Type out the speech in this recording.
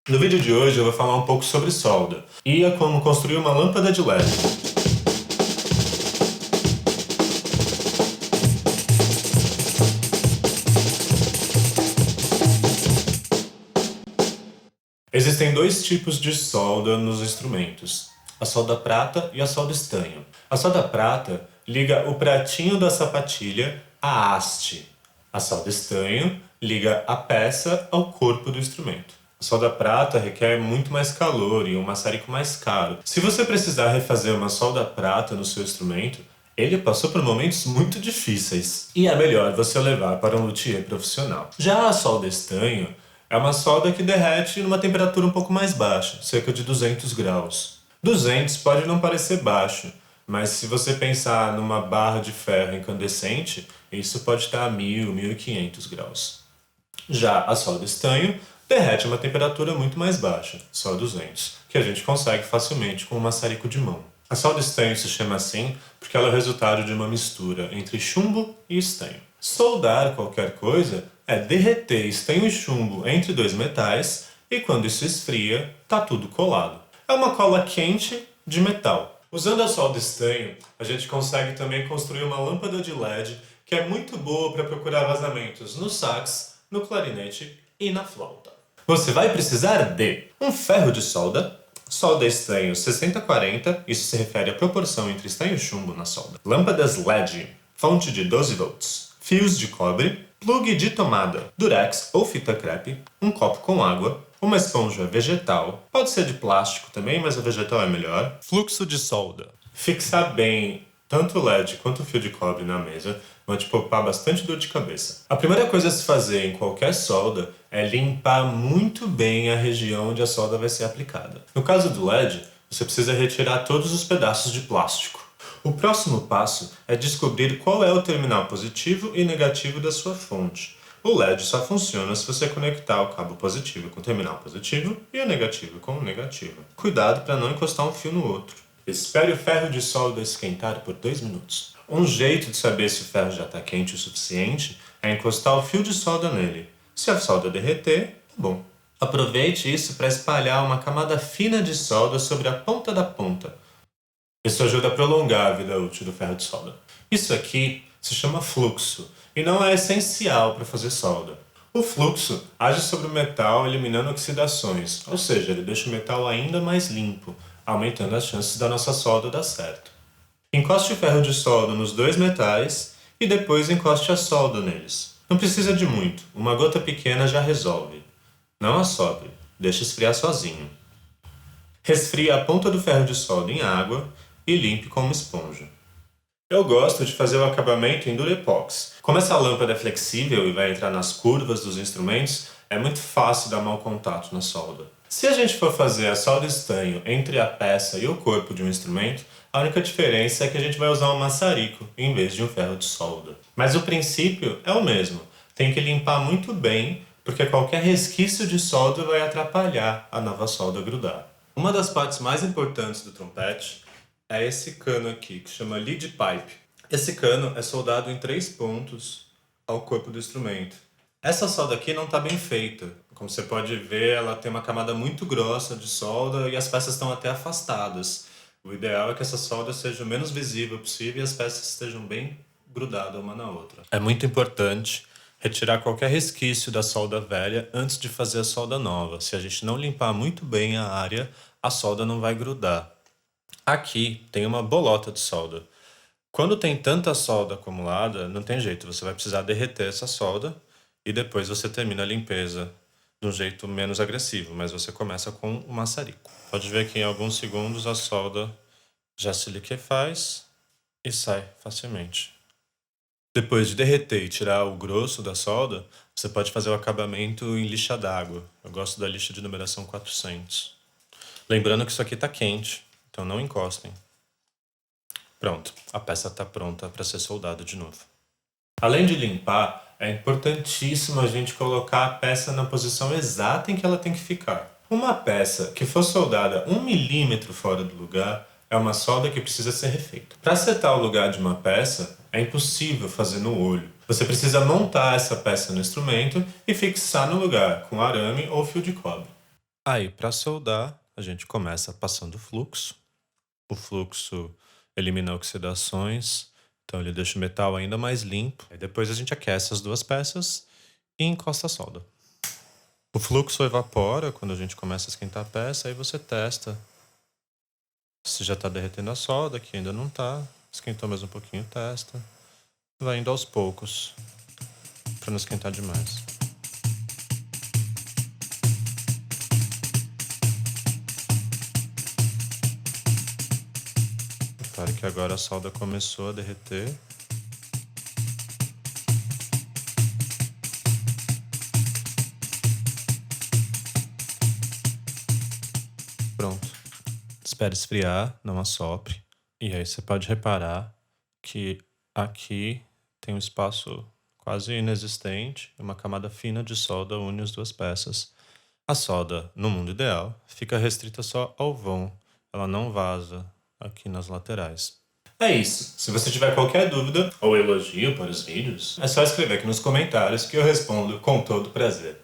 No vídeo de hoje eu vou falar um pouco sobre solda e como construir uma lâmpada de LED. Existem dois tipos de solda nos instrumentos, a solda prata e a solda estanho. A solda prata liga o pratinho da sapatilha à haste. A solda estanho liga a peça ao corpo do instrumento. A solda prata requer muito mais calor e um maçarico mais caro. Se você precisar refazer uma solda prata no seu instrumento, ele passou por momentos muito difíceis e é melhor você levar para um luthier profissional. Já a solda estanho é uma solda que derrete numa temperatura um pouco mais baixa, cerca de 200 graus. 200 pode não parecer baixo, mas se você pensar numa barra de ferro incandescente, isso pode estar a 1000, 1500 graus. Já a solda estanho derrete a uma temperatura muito mais baixa, só 200, que a gente consegue facilmente com um maçarico de mão. A solda estanho se chama assim porque ela é o resultado de uma mistura entre chumbo e estanho. Soldar qualquer coisa é derreter estanho e chumbo entre dois metais e quando isso esfria, tá tudo colado. É uma cola quente de metal. Usando a solda estanho, a gente consegue também construir uma lâmpada de LED que é muito boa para procurar vazamentos no sax, no clarinete e na flauta. Você vai precisar de um ferro de solda, solda estanho 60-40, isso se refere à proporção entre estanho e chumbo na solda. Lâmpadas LED, fonte de 12 volts. Fios de cobre, plug de tomada, durex ou fita crepe, um copo com água, uma esponja vegetal, pode ser de plástico também, mas a vegetal é melhor. Fluxo de solda. Fixar bem tanto o LED quanto o fio de cobre na mesa vão te poupar bastante dor de cabeça. A primeira coisa a se fazer em qualquer solda é limpar muito bem a região onde a solda vai ser aplicada. No caso do LED, você precisa retirar todos os pedaços de plástico. O próximo passo é descobrir qual é o terminal positivo e negativo da sua fonte. O LED só funciona se você conectar o cabo positivo com o terminal positivo e o negativo com o negativo. Cuidado para não encostar um fio no outro. Espere o ferro de solda esquentar por 2 minutos. Um jeito de saber se o ferro já está quente o suficiente é encostar o fio de solda nele. Se a solda derreter, tá bom. Aproveite isso para espalhar uma camada fina de solda sobre a ponta da ponta. Isso ajuda a prolongar a vida útil do ferro de solda. Isso aqui se chama fluxo e não é essencial para fazer solda. O fluxo age sobre o metal eliminando oxidações, ou seja, ele deixa o metal ainda mais limpo, aumentando as chances da nossa solda dar certo. Encoste o ferro de solda nos dois metais e depois encoste a solda neles. Não precisa de muito, uma gota pequena já resolve. Não assopre, deixe esfriar sozinho. Resfrie a ponta do ferro de solda em água e limpe com uma esponja. Eu gosto de fazer o acabamento em Durepox. Como essa lâmpada é flexível e vai entrar nas curvas dos instrumentos, é muito fácil dar mau contato na solda. Se a gente for fazer a solda estanho entre a peça e o corpo de um instrumento, a única diferença é que a gente vai usar um maçarico em vez de um ferro de solda. Mas o princípio é o mesmo. Tem que limpar muito bem, porque qualquer resquício de solda vai atrapalhar a nova solda grudar. Uma das partes mais importantes do trompete é esse cano aqui, que chama lead pipe. Esse cano é soldado em 3 pontos ao corpo do instrumento. Essa solda aqui não está bem feita. Como você pode ver, ela tem uma camada muito grossa de solda e as peças estão até afastadas. O ideal é que essa solda seja o menos visível possível e as peças estejam bem grudadas uma na outra. É muito importante retirar qualquer resquício da solda velha antes de fazer a solda nova. Se a gente não limpar muito bem a área, a solda não vai grudar. Aqui tem uma bolota de solda. Quando tem tanta solda acumulada, não tem jeito, você vai precisar derreter essa solda e depois você termina a limpeza de um jeito menos agressivo, mas você começa com o maçarico. Pode ver que em alguns segundos a solda já se liquefaz e sai facilmente. Depois de derreter e tirar o grosso da solda, você pode fazer o acabamento em lixa d'água. Eu gosto da lixa de numeração 400. Lembrando que isso aqui está quente, então não encostem. Pronto, a peça está pronta para ser soldada de novo. Além de limpar, é importantíssimo a gente colocar a peça na posição exata em que ela tem que ficar. Uma peça que for soldada 1 milímetro fora do lugar é uma solda que precisa ser refeita. Para acertar o lugar de uma peça, é impossível fazer no olho. Você precisa montar essa peça no instrumento e fixar no lugar com arame ou fio de cobre. Aí, para soldar, a gente começa passando fluxo. O fluxo elimina oxidações, então ele deixa o metal ainda mais limpo. Aí depois a gente aquece as duas peças e encosta a solda. O fluxo evapora quando a gente começa a esquentar a peça, aí você testa se já está derretendo a solda, que ainda não está. Esquentou mais um pouquinho, testa. Vai indo aos poucos, para não esquentar demais. Repare que agora a solda começou a derreter. Pronto. Espere esfriar, não assopre. E aí você pode reparar que aqui tem um espaço quase inexistente, uma camada fina de solda une as duas peças. A solda, no mundo ideal, fica restrita só ao vão, ela não vaza aqui nas laterais. É isso. Se você tiver qualquer dúvida ou elogio para os vídeos, é só escrever aqui nos comentários que eu respondo com todo prazer.